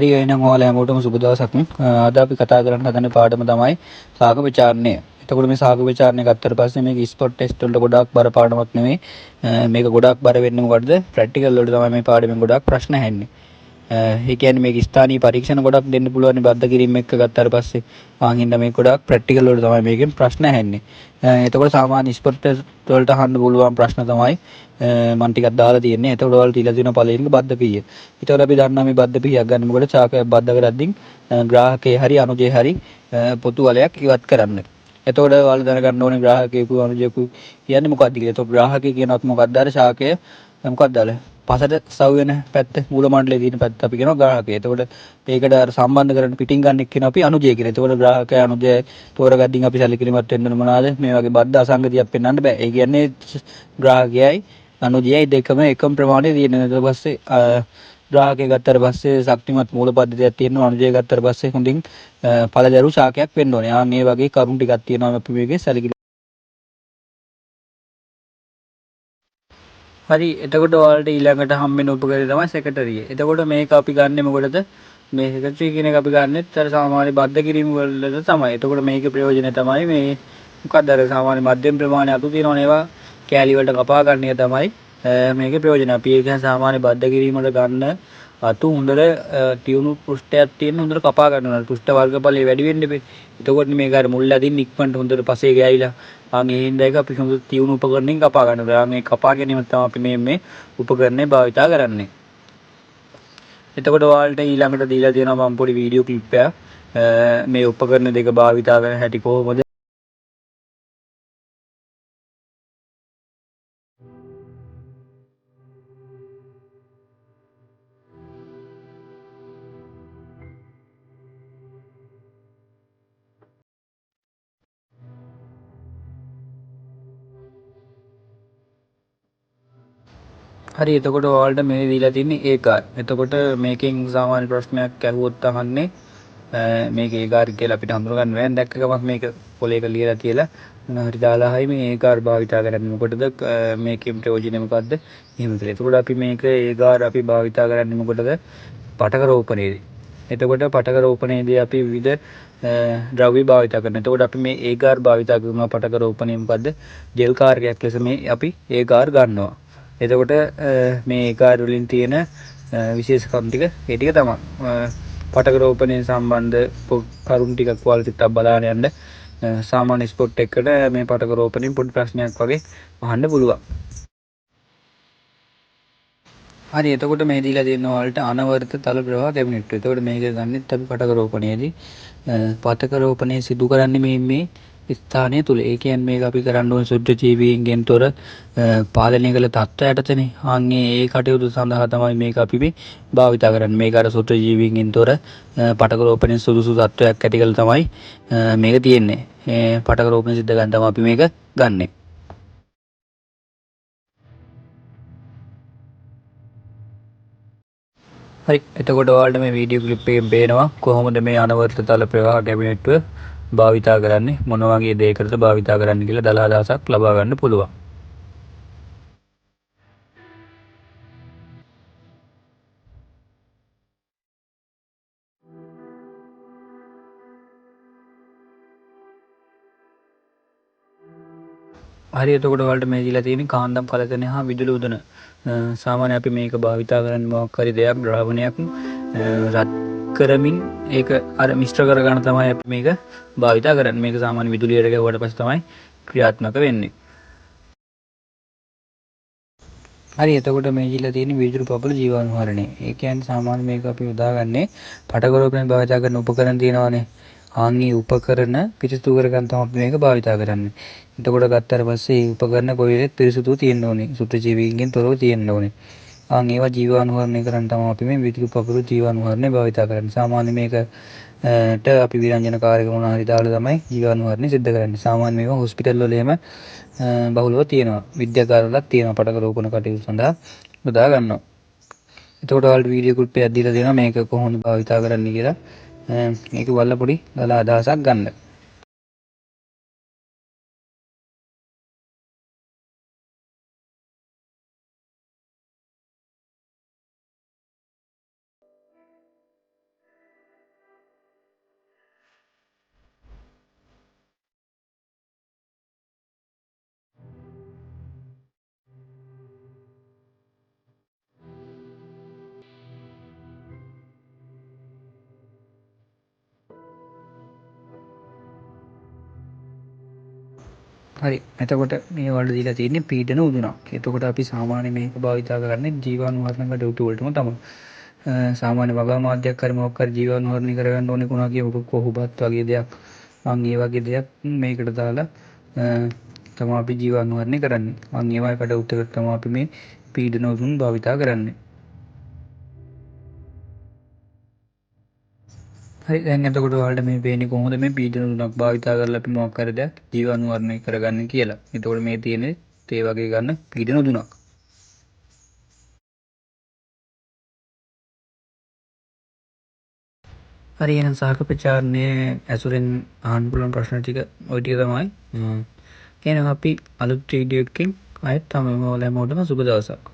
හරි එහෙනම් ඔයාලා හැමෝටම සුබ දවසක්. අද අපි කතා කරන්න හදන පාඩම තමයි සාග විචාරණය. එතකොට මේ සාග විචාරණය ගත්තට පස්සේ මේක ස්පොට් ටෙස්ට් වලට ගොඩාක් බර පාඩමක් නෙමෙයි. මේක ගොඩාක් බර වෙන්නේ මොකටද? ප්‍රැක්ටිකල් වලට තමයි මේ පාඩමෙන් ගොඩාක් ප්‍රශ්න ඇහෙන්නේ. ඒ කියන්නේ මේක ස්ථානීය පරීක්ෂණ ගොඩක් දෙන්න පුළුවන් බද්ධ කිරීම එක්ක ගත්තාට පස්සේ ආන්හින්දා මේ ගොඩාක් ප්‍රැක්ටිකල් වලට තමයි මේකෙන් ප්‍රශ්න ඇහෙන්නේ. එතකොට සාමාන්‍ය ස්පොට් ටෙස්ට් වලට අහන්න පුළුවන් ප්‍රශ්න තමයි මම ටිකක් දාලා තියෙන්නේ. එතකොට ඔයාලට තියලා තියෙන පළවෙනි බද්ධ පිහිය. ඊට අපි දන්නවා මේ බද්ධ පිහියක් ගන්න මොකද චාකයක් බද්ධ කරද්දී ග්‍රාහකේ හරි අනුජේ හරි පොතු වලයක් ඉවත් කරන්න. එතකොට ඔයාලා දැනගන්න ඕනේ ග්‍රාහකයෙකු අනුජයෙකු කියන්නේ මොකක්ද කියලා. එතකොට ග්‍රාහකය කියනවත් මොකක්ද අර ශාකය මොකක්ද අර පසට සව් වෙන පැත්ත මූල මණ්ඩලයේ තියෙන පැත්ත අපි කියනවා ග්‍රාහකය. එතකොට ඒකට අර සම්බන්ධ කරන පිටින් ගන්න එක්කෙනා අපි අනුජය කියලා. එතකොට ග්‍රාහකයා අනුජය තෝරගද්දී අපි සැලකිලිමත් වෙන්න ඕන මොනවාද? මේ වගේ බද්ධ අසංගතියක් පෙන්වන්න බෑ. ඒ කියන්නේ ග්‍රාහකයයි අනුජයයි දෙකම එකම ප්‍රමාණය තියෙනවා. ඊට පස්සේ ග්‍රාහකයෙක් ගත්තට පස්සේ ශක්තිමත් මූල පද්ධතියක් තියෙනවා. අනුජය ගත්තට පස්සේ හොඳින් පළදරු ශාකයක් වෙන්න ඕනේ. මේ වගේ කරුණු ටිකක් තියෙනවා අපි මේකේ සැලකිලි. හරි එතකොට ඔයාලට ඊළඟට හම්බෙන උපකරණය තමයි සෙක්‍රටරිය. එතකොට මේක අපි ගන්නෙ මොකටද? මේ සෙක්‍රටරි කියන එක අපි ගන්නෙත් අර සාමාන්‍ය බද්ධ කිරීම වලට තමයි. එතකොට මේකේ ප්‍රයෝජනය තමයි මේ මොකක්ද අර සාමාන්‍ය මධ්‍යම ප්‍රමාණය අතු තියෙනවනේ ඒවා කෑලි වලට කපා ගන්න එක තමයි මේකේ ප්‍රයෝජනය. අපි ඒක සාමාන්‍ය බද්ධ කිරීම වල ගන්න අතු හොඳට තියුණු පෘෂ්ඨයක් තියෙන හොඳට කපා ගන්නවා. පෘෂ්ඨ වර්ගඵලය වැඩි වෙන්න බෑ. එතකොට මේක අර මුල් ඇදින් ඉක්මනට හොඳට පසේ ගෑවිලා ඒ හින්දා ඒක අපි හොඳ තියුණු උපකරණකින් කපා ගන්නවා. මේ කපා ගැනීම තමයි අපි මේ උපකරණය භාවිතා කරන්නේ. එතකොට ඔයාලට ඊළඟට දීලා තියෙනවා මම පොඩි වීඩියෝ ක්ලිප් එකක්. මේ උපකරණ දෙක භාවිතා කරන හැටි කොහොමද? හරි එතකොට ඔයාලට මේ දීලා තින්නේ ඒ කාර්. එතකොට මේකෙන් සාමාන්‍ය ප්‍රශ්නයක් ඇහුවොත් අහන්නේ මේක ඒ කාර් කියලා අපිට හඳුනගන්න බෑ. දැක්ක ගමන් මේක පොලේක ලියලා තියලා මොනවා හරි දාලා හයි මේ ඒ කාර් භාවිතා කරන්නේ මොකටද? මේකෙන් ප්‍රයෝජනෙ මොකද්ද? එහෙම කියලා. එතකොට අපි මේක ඒ කාර් අපි භාවිතා කරන්නේ මොකටද? පටක රෝපණයේදී. එතකොට පටක රෝපණයේදී අපි විවිධ ද්‍රව්‍ය භාවිතා කරනවා. එතකොට අපි මේ ඒ කාර් භාවිතා කරනවා පටක රෝපණය මොකද්ද? ජෙල් කාර්යයක් ලෙස මේ අපි ඒ කාර් ගන්නවා. එතකොට මේ කාර් වලින් තියෙන විශේෂකම් ටික ඒ ටික තමයි. පටක රෝපණය සම්බන්ධ කරුණු ටිකක් ඔයාලා ටිකක් බලන්න යන්න. සාමාන්‍ය ස්පොට් එකකට මේ පටක රෝපණයෙන් පොඩි ප්‍රශ්නයක් වගේ අහන්න පුළුවන්. හරි එතකොට මේ දීලා තියෙන ඔයාලට අනවර්ත තල ප්‍රවාහ කැබිනට්. එතකොට මේක ගන්නෙත් අපි පටක රෝපණයේදී පටක රෝපණය සිදු කරන්නේ මේ ස්ථානය තුල. ඒ කියන්නේ මේක අපි කරන්න ඕන සුද්ධ ජීවීන්ගෙන් තොර පාලනය කළ තත්ත්වයට යටතේනේ. ඒ කටයුතු සඳහා තමයි මේක අපි මේ භාවිතා කරන්නේ. මේක අර සුද්ධ ජීවීන්ගෙන් තොර පටක රෝපණය සුදුසු තත්ත්වයක් ඇති කරලා තමයි මේක තියෙන්නේ. පටක රෝපණය සිද්ධ ගන්න තමයි අපි මේක ගන්නෙ. හරි එතකොට ඔයාලට මේ වීඩියෝ ක්ලිප් එකෙන් පේනවා කොහොමද මේ අනවර්ත තල ප්‍රවාහ කැබිනට්ව භාවිතා කරන්නේ මොන වගේ දෙයකටද භාවිතා කරන්න කියලා දල අදහසක් ලබා ගන්න පුළුවන්. හරි එතකොට ඔයාලට මේ දීලා තියෙන්නේ කාන්දම් පළකරන හා විදුලි උදන. සාමාන්‍ය අපි මේක භාවිතා කරන්නේ මොකක් හරි දෙයක් ද්‍රවණයක් රත් කරමින් ඒක අර මිශ්‍ර කරගන්න තමයි අපි මේක භාවිතා කරන්නේ. මේක සාමාන්‍ය විදුලියට ගැහුවට පස්සේ තමයි ක්‍රියාත්මක වෙන්නේ. හරි එතකොට මේ දීලා තියෙන්නේ විදුලි පබල ජීවාණුහරණය. ඒ කියන්නේ සාමාන්‍ය මේක අපි උදාගන්නේ පටක රෝපණය භාවිතා කරන උපකරණ තියෙනවානේ. ආන්ගේ උපකරණ පිරිසිදු කරගන්න තමයි අපි මේක භාවිතා කරන්නේ. එතකොට ගත්තාට පස්සේ මේ උපකරණ කොහෙද පිරිසිදු තියෙන්න ඕනේ. සුද්ධ ජීවීන්ගෙන් තොරව තියෙන්න ඕනේ. ඒවා ජීවාණුහරණය කරන්න තමයි අපි මේ විදුලි පබල ජීවාණුහරණය භාවිතා කරන්නේ. සාමාන්‍ය මේකට අපි විරංජන කාර්යක මොනවා හරි දාලා තමයි ජීවාණුහරණය සිද්ධ කරන්නේ. සාමාන්‍ය මේවා හොස්පිටල් වල එහෙම බහුලව තියෙනවා. විද්‍යාගාරවලත් තියෙනවා පටක රෝපණ කටයුතු සඳහා යොදා ගන්නවා. එතකොට ඔයාලට වීඩියෝ ක්ලිප් එකක් දීලා දෙනවා මේක කොහොමද භාවිතා කරන්න කියලා. මේක බලලා පොඩි දල අදහසක් ගන්න. හරි. එතකොට මේ වලට දීලා තියෙන්නේ පීඩන උදුනක්. එතකොට අපි සාමාන්‍ය මේක භාවිතා කරන්නේ ජීවාණුවර්ණ කටයුතු වලටම තමයි. සාමාන්‍ය වගා මාධ්‍යයක් හරි මොකක් හරි ජීවාණුවර්ණී කරගන්න ඕනේ කුණා කියමුකෝ කොහොබත් වගේ දෙයක්. ඒ වගේ දෙයක් මේකට දාලා තමයි අපි ජීවාණුවර්ණී කරන්නේ. ඒ වගේ කටයුත්තකට තමයි අපි මේ පීඩන උදුන් භාවිතා කරන්නේ. හරි දැන් එතකොට ඔයාලට මේ පේන්නේ කොහොමද මේ පීඩන උදුනක් භාවිතා කරලා අපි මොකක් හරි දෙයක් ජීවාණුවර්ණී කරගන්නේ කියලා. එතකොට මේ තියෙන්නේ තේ වගේ ගන්න පීඩන උදුනක්. හරි එහෙනම් සාකච්ඡාන්නේ ඇසුරෙන් අහන්න පුළුවන් ප්‍රශ්න ටික ওই ටික තමයි. එහෙනම් අපි අලුත් වීඩියෝ එකකින් ආයෙත් තමයි ඔයාලට සුබ දවසක්.